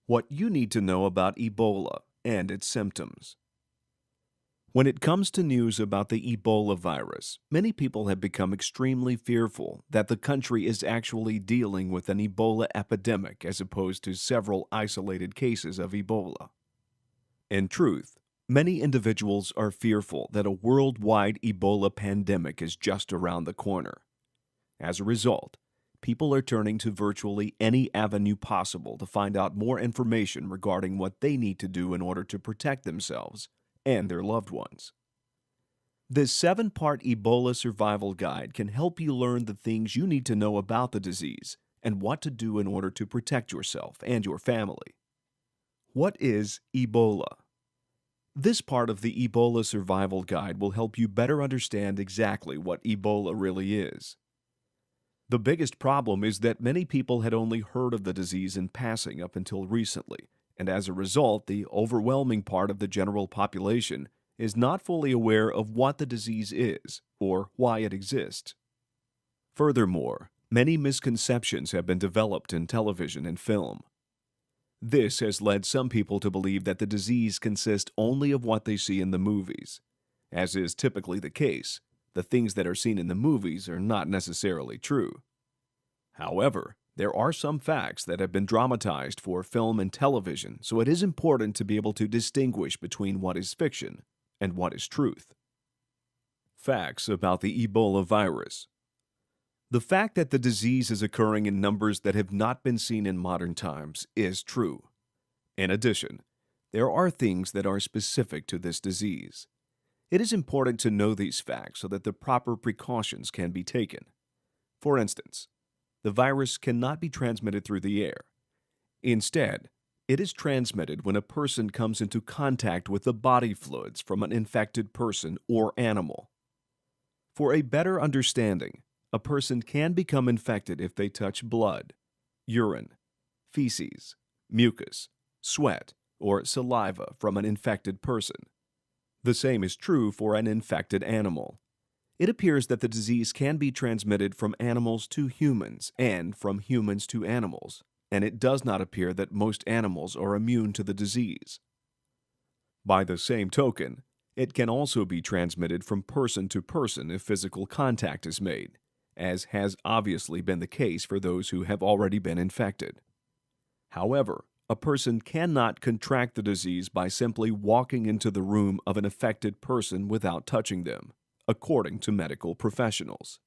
What you need to know about Ebola and its symptoms. When it comes to news about the Ebola virus, many people have become extremely fearful that the country is actually dealing with an Ebola epidemic as opposed to several isolated cases of Ebola. In truth, many individuals are fearful that a worldwide Ebola pandemic is just around the corner. As a result, people are turning to virtually any avenue possible to find out more information regarding what they need to do in order to protect themselves and their loved ones. This 7-part Ebola survival guide can help you learn the things you need to know about the disease and what to do in order to protect yourself and your family. What is Ebola? This part of the Ebola survival guide will help you better understand exactly what Ebola really is. The biggest problem is that many people had only heard of the disease in passing up until recently, and as a result, the overwhelming part of the general population is not fully aware of what the disease is or why it exists. Furthermore, many misconceptions have been developed in television and film. This has led some people to believe that the disease consists only of what they see in the movies. As is typically the case, the things that are seen in the movies are not necessarily true. However, there are some facts that have been dramatized for film and television, so it is important to be able to distinguish between what is fiction and what is truth. Facts about the Ebola virus. The fact that the disease is occurring in numbers that have not been seen in modern times is true. In addition, there are things that are specific to this disease. It is important to know these facts so that the proper precautions can be taken. For instance, the virus cannot be transmitted through the air. Instead, it is transmitted when a person comes into contact with the body fluids from an infected person or animal. For a better understanding, a person can become infected if they touch blood, urine, feces, mucus, sweat, or saliva from an infected person. The same is true for an infected animal. It appears that the disease can be transmitted from animals to humans and from humans to animals, and it does not appear that most animals are immune to the disease. By the same token, it can also be transmitted from person to person if physical contact is made, as has obviously been the case for those who have already been infected. However, a person cannot contract the disease by simply walking into the room of an affected person without touching them, according to medical professionals.